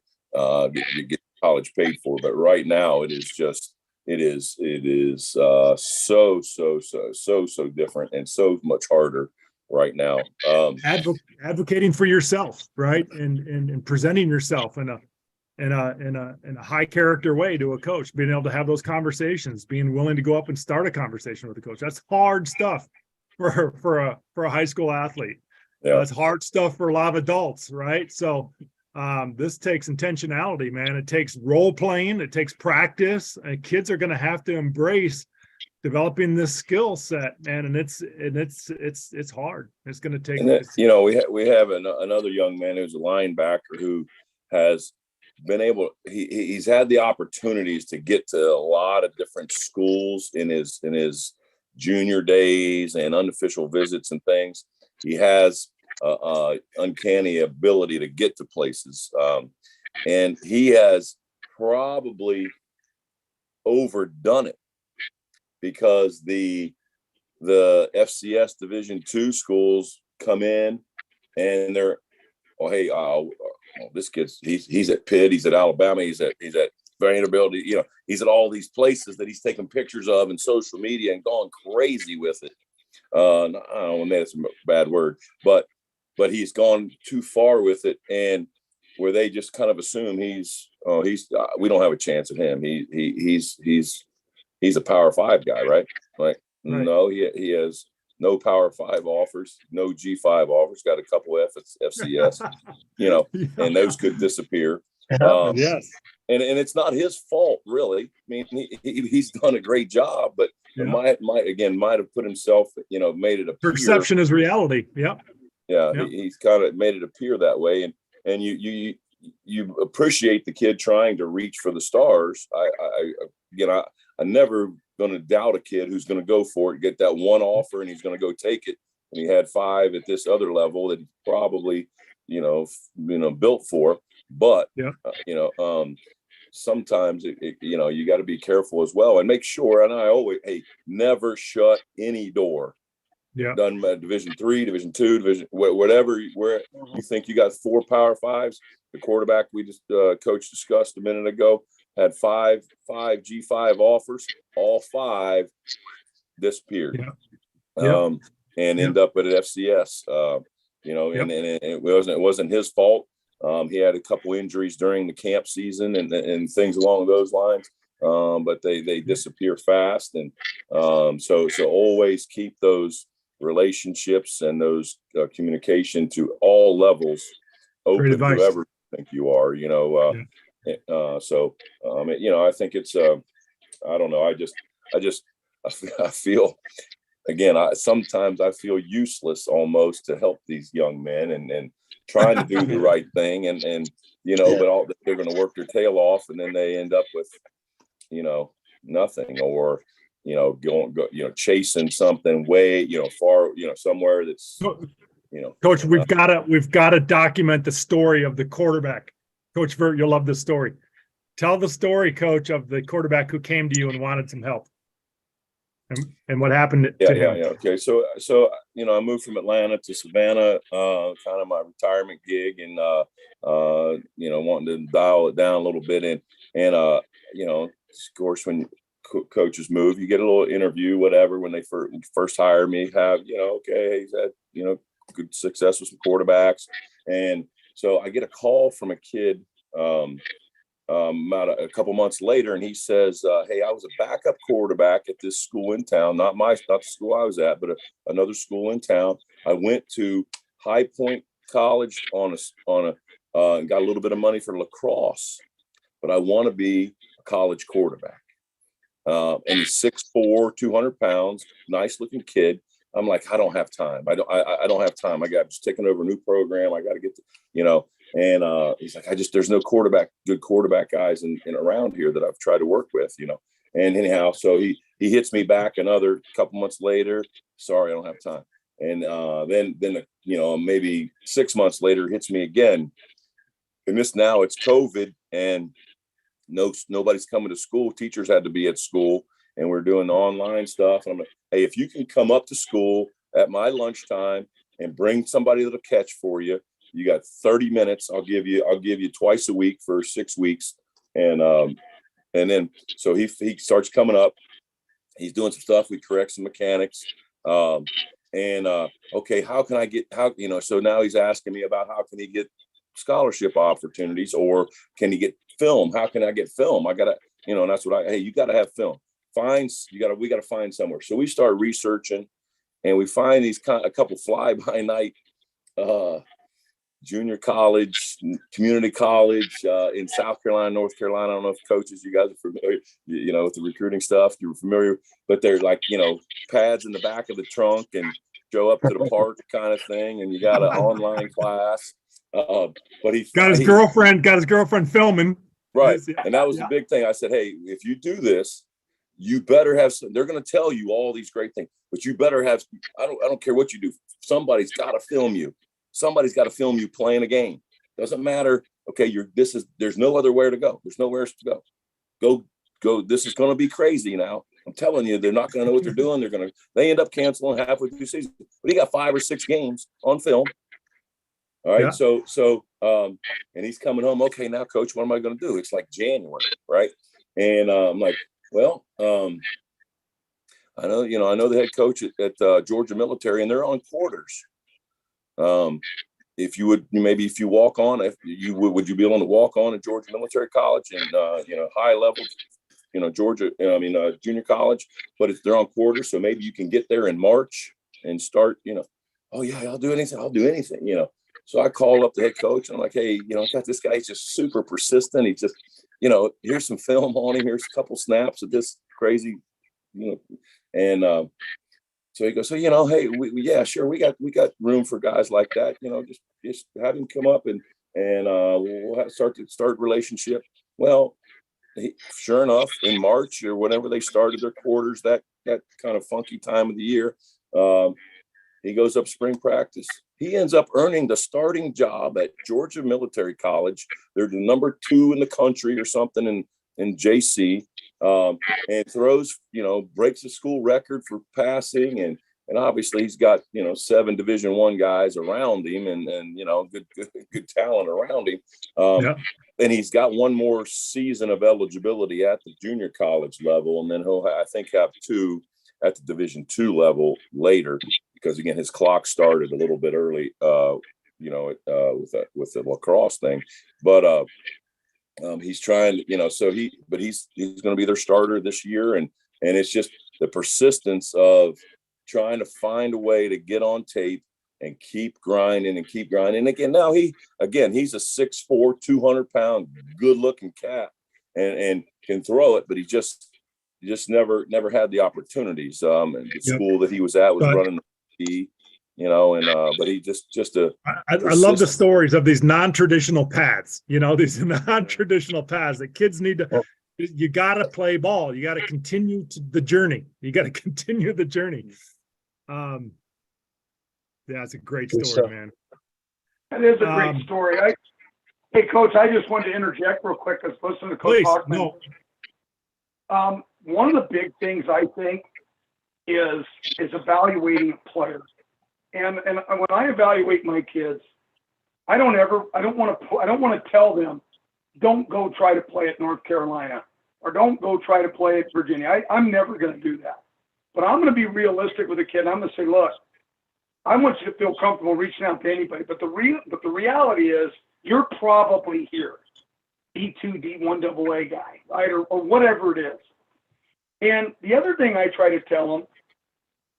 college paid for. But right now it is so different and so much harder right now. Advocating for yourself, right, and presenting yourself in a high character way to a coach, being able to have those conversations, being willing to go up and start a conversation with a coach. That's hard stuff for a high school athlete. Yeah. That's hard stuff for a lot of adults, right? So this takes intentionality, man. It takes role playing. It takes practice. And kids are going to have to embrace developing this skill set, man, and it's hard. It's going to take. We have another young man who's a linebacker who has been able. He's had the opportunities to get to a lot of different schools in his junior days and unofficial visits and things. He has uncanny ability to get to places, and he has probably overdone it, because the FCS Division II schools come in and they're, hey, oh, this kid's he's at Pitt, he's at Alabama, he's at Vanderbilt, you know, he's at all these places that he's taking pictures of in social media and going crazy with it. I don't know, maybe that's a bad word, but he's gone too far with it, and where they just kind of assume we don't have a chance at him. He's a Power 5 guy, right? Like, Right. no, he has no Power 5 offers, no G5 offers, got a couple FCS, you know, and those could disappear. Yes. And it's not his fault, really. I mean, he's done a great job, but Yeah. might have put himself, you know, made it appear. Perception is reality. Yep. Yeah, Yep. he's kind of made it appear that way, and you appreciate the kid trying to reach for the stars. I'm never going to doubt a kid who's going to go for it, get that one offer, and he's going to go take it. And he had 5 at this other level that he probably, built for. But Yeah. Sometimes you got to be careful as well and make sure. And I always, never shut any door. Yeah. Done Division III, Division II, Division whatever, where you think you got 4 Power 5s. The quarterback we just coach discussed a minute ago had 5 G5 offers. All 5 disappeared. Yeah. And Yeah. end up at an FCS. And it wasn't his fault. He had a couple injuries during the camp season and things along those lines. But they disappear fast, and so always keep those relationships and those communication to all levels open, whoever you think you are. I think it's I don't know. I feel again. Sometimes I feel useless almost to help these young men and trying to do the right thing, and but they're going to work their tail off, and then they end up with nothing, or chasing something way far somewhere that's Coach, we've got to document the story of the quarterback. Coach Vert, you'll love this story. Tell the story, Coach, of the quarterback who came to you and wanted some help, and what happened to him. Yeah. Okay. So I moved from Atlanta to Savannah, kind of my retirement gig, and wanting to dial it down a little bit, and of course, when coaches move, you get a little interview, whatever. When they first hire me, he's had good success with some quarterbacks, and so I get a call from a kid about a couple months later, and he says, "Hey, I was a backup quarterback at this school in town, not the school I was at, but another school in town. I went to High Point College on and got a little bit of money for lacrosse, but I want to be a college quarterback." And he's 6'4", 200 pounds, nice looking kid. I'm like, I don't have time. I don't have time. Just taking over a new program. I got to get and he's like, there's no good quarterback guys in around here that I've tried to work with, and anyhow, so he hits me back another couple months later. Sorry, I don't have time. And then maybe 6 months later hits me again. And it's COVID, and nobody's coming to school. Teachers had to be at school, and we're doing the online stuff. And I'm like, hey, if you can come up to school at my lunchtime and bring somebody that'll catch for you, you got 30 minutes. I'll give you twice a week for 6 weeks. And then so he starts coming up. He's doing some stuff. We correct some mechanics. Okay, how can I get so now he's asking me about how can he get scholarship opportunities, or can he get film? How can I get film? I gotta, and that's what you gotta have film. We gotta find somewhere. So we start researching, and we find a couple fly by night junior college, community college in South Carolina, North Carolina. I don't know if coaches, you guys are familiar, with the recruiting stuff. You're familiar, but they're like, pads in the back of the trunk and show up to the park kind of thing. And you got an online class. But he got his girlfriend filming. Right. And that was the big thing. I said, hey, if you do this, you better have they're going to tell you all these great things, but you better have, I don't care what you do. Somebody's got to film you. Somebody's got to film you playing a game. Doesn't matter. Okay. There's no other where to go. There's nowhere else to go. Go. This is going to be crazy now. I'm telling you, they're not going to know what they're doing. They end up canceling halfway through the season, but he got 5 or 6 games on film. All right. Yeah. So And he's coming home. Okay, now coach, what am I going to do? It's like January, right? And I'm like, well, I know the head coach at Georgia Military, and they're on quarters. If you walk on, would you be willing to walk on at Georgia Military College and high level, Georgia, junior college, but if they're on quarters, so maybe you can get there in March and start, oh yeah, I'll do anything. So I called up the head coach and I'm like, hey, I got this guy. He's just super persistent. He just, here's some film on him. Here's a couple snaps of this crazy, and so he goes, so hey, yeah, sure, we got room for guys like that. Just have him come up and we'll have to start relationship. Well, sure enough, in March or whenever they started their quarters, that kind of funky time of the year, he goes up spring practice. He ends up earning the starting job at Georgia Military College. They're the number 2 in the country or something in JC, and throws, breaks the school record for passing. And obviously he's got, 7 Division I guys around him and good talent around him. And he's got one more season of eligibility at the junior college level. And then he'll, I think, have 2 at the Division II level later, because again, his clock started a little bit early, with the lacrosse thing, but he's trying, so he's going to be their starter this year. And it's just the persistence of trying to find a way to get on tape and keep grinding. And again, now he's a 6'4", 200-pound, good looking cat and can throw it, but he just never had the opportunities. And the school that he was at was running the but he I love the stories of these non-traditional paths, these non-traditional paths that kids need to, you got to play ball. You got to continue the journey. Yeah, it's a great story, man. That is a great story. Hey, Coach, I just wanted to interject real quick. Let's listen to Coach Hockman. No. One of the big things I think is evaluating players. And when I evaluate my kids, I don't want to tell them, don't go try to play at North Carolina or don't go try to play at Virginia. I'm never going to do that. But I'm going to be realistic with the kid. I'm going to say, look, I want you to feel comfortable reaching out to anybody. But the reality is you're probably here, D2, D1 AA guy, right? Or whatever it is. And the other thing I try to tell them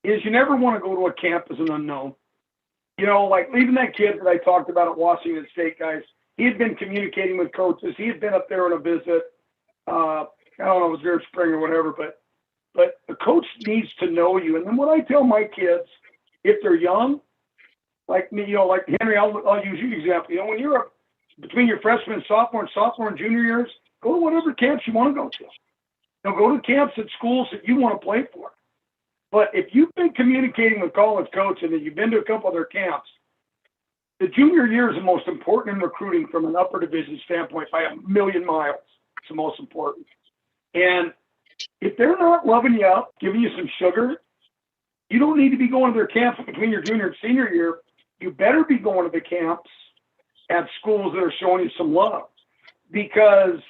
is you never want to go to a camp as an unknown. Like even that kid that I talked about at Washington State, guys, he had been communicating with coaches. He had been up there on a visit. I don't know, it was during spring or whatever, but the coach needs to know you. And then what I tell my kids, if they're young, like me, like Henry, I'll use you as an example. When you're between your freshman and sophomore and junior years, go to whatever camps you want to go to. Go to camps at schools that you want to play for. But if you've been communicating with college coach and then you've been to a couple of their camps, the junior year is the most important in recruiting from an upper division standpoint by 1,000,000 miles. It's the most important. And if they're not loving you up, giving you some sugar, you don't need to be going to their camps between your junior and senior year. You better be going to the camps at schools that are showing you some love, because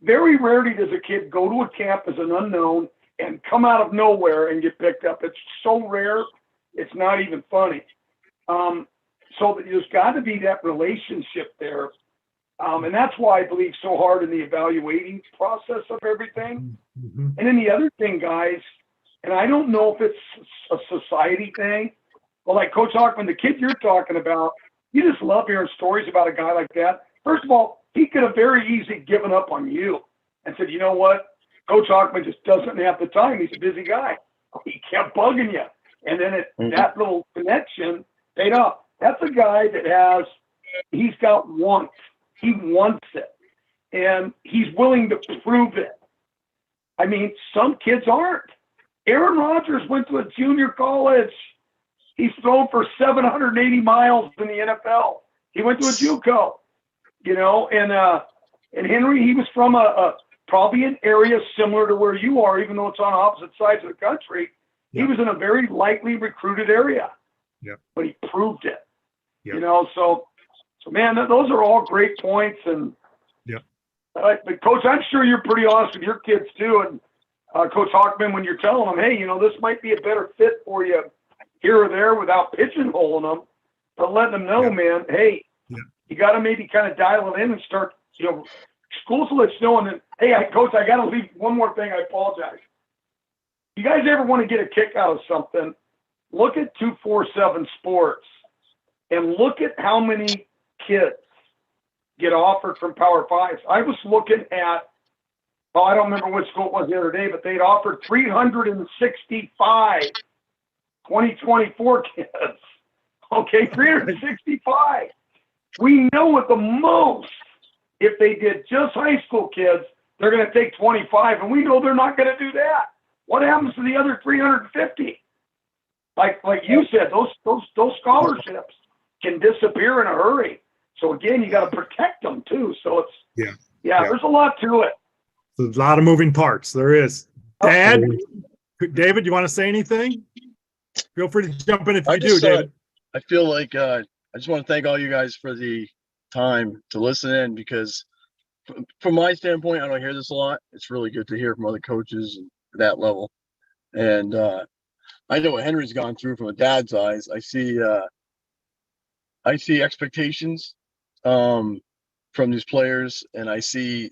very rarely does a kid go to a camp as an unknown and come out of nowhere and get picked up. It's so rare, it's not even funny. So there's got to be that relationship there. And that's why I believe so hard in the evaluating process of everything. Mm-hmm. And then the other thing, guys, and I don't know if it's a society thing, but like Coach Hockman, the kid you're talking about, you just love hearing stories about a guy like that. First of all, he could have very easily given up on you and said, you know what? Coach Hockman just doesn't have the time. He's a busy guy. He kept bugging you. And then that little connection paid off. That's a guy that he's got want. He wants it. And he's willing to prove it. I mean, some kids aren't. Aaron Rodgers went to a junior college. He's thrown for 780 miles in the NFL. He went to a JUCO, and Henry, he was from probably an area similar to where you are, even though it's on opposite sides of the country. He was in a very lightly recruited area, but he proved it. So So, man, those are all great points. And Yep. But Coach, I'm sure you're pretty honest with your kids too. And Coach Hockman, when you're telling them, hey, this might be a better fit for you here or there without pigeonholing them, but letting them know, Yep. man, hey, Yep. you got to maybe kind of dial it in and start, schools will let you know. And then, hey, Coach, I got to leave one more thing. I apologize. You guys ever want to get a kick out of something? Look at 247 Sports and look at how many kids get offered from Power Fives. I was looking at, I don't remember which school it was the other day, but they'd offered 365 2024 kids. Okay, 365. We know at the most, if they did just high school kids, they're going to take 25, and we know they're not going to do that. What happens to the other 350? Like you said, those scholarships can disappear in a hurry. So again, you got to protect them too. So it's Yeah. there's a lot to it. There's a lot of moving parts. There is. Dad, David, you want to say anything? Feel free to jump in if you do, David. I feel like I just want to thank all you guys for the time to listen in, because from my standpoint, I don't hear this a lot. It's really good to hear from other coaches at that level. And I know what Henry's gone through from a dad's eyes. I see expectations from these players, and I see,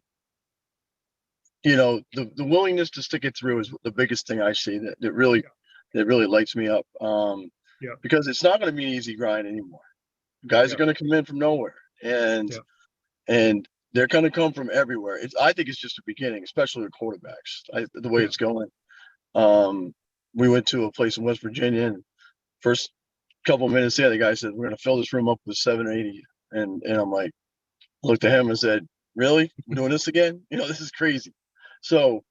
the willingness to stick it through is the biggest thing I see that really lights me up. Because it's not going to be an easy grind anymore. Guys are going to come in from nowhere, and they're going to come from everywhere. I think it's just the beginning, especially with quarterbacks. The way it's going. We went to a place in West Virginia, and first couple of minutes there, the guy said, "We're going to fill this room up with 7 or 8 of you." And I'm like, looked at him and said, "Really? We're doing this again? This is crazy." So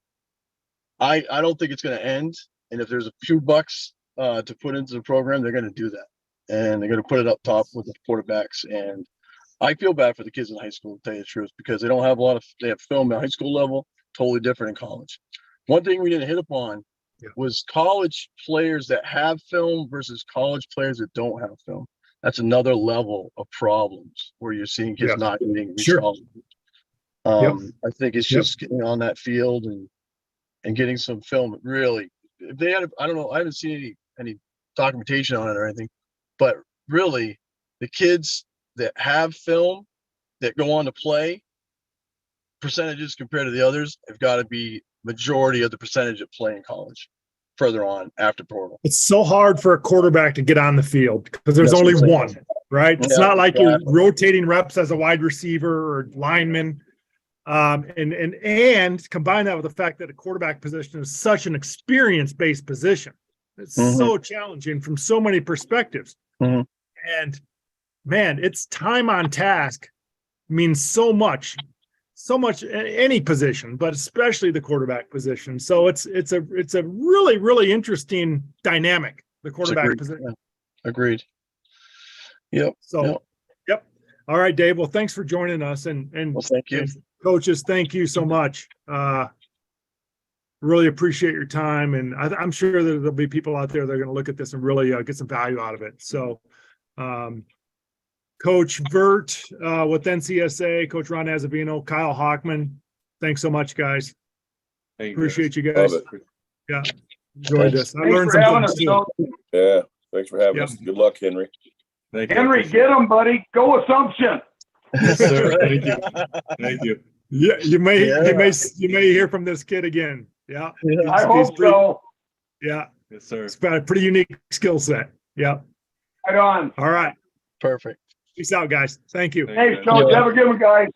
I don't think it's going to end. And if there's a few bucks to put into the program, they're going to do that. And they're going to put it up top with the quarterbacks. And I feel bad for the kids in high school, to tell you the truth, because they don't have they have film at high school level, totally different in college. One thing we didn't hit upon was college players that have film versus college players that don't have film. That's another level of problems where you're seeing kids not getting resolved. I think it's just getting on that field and getting some film. Really, if they had, I don't know, I haven't seen any documentation on it or anything, but really, the kids that have film that go on to play, percentages compared to the others have got to be majority of the percentage that play in college further on after portal. It's so hard for a quarterback to get on the field because there's only one, right? It's not like you're rotating reps as a wide receiver or lineman. And combine that with the fact that a quarterback position is such an experience-based position. It's so challenging from so many perspectives. And man, it's time on task means so much any position, but especially the quarterback position. So it's a really, really interesting dynamic, the quarterback position. Agreed. Yep. So, yep. All right, Dave. Well, thanks for joining us. And well, thank you. And coaches, thank you so much. Really appreciate your time. And I'm sure that there'll be people out there that are going to look at this and really get some value out of it. So, Coach Vert with NCSA, Coach Ron Azavino, Kyle Hockman, thanks so much, guys. Appreciate you guys. Yeah, enjoyed this. I learned some things too. Yeah, thanks for having us. Good luck, Henry. Thank you. Henry, get them, buddy. Go Assumption. Yes, sir. Thank you. Thank you. Yeah, you may hear from this kid again. Yeah, I hope so. Yeah, Yes, sir. it's got a pretty unique skill set. Yeah. Right on. All right. Perfect. Peace out, guys. Thank you. Thanks, Coach. Have a good one, guys.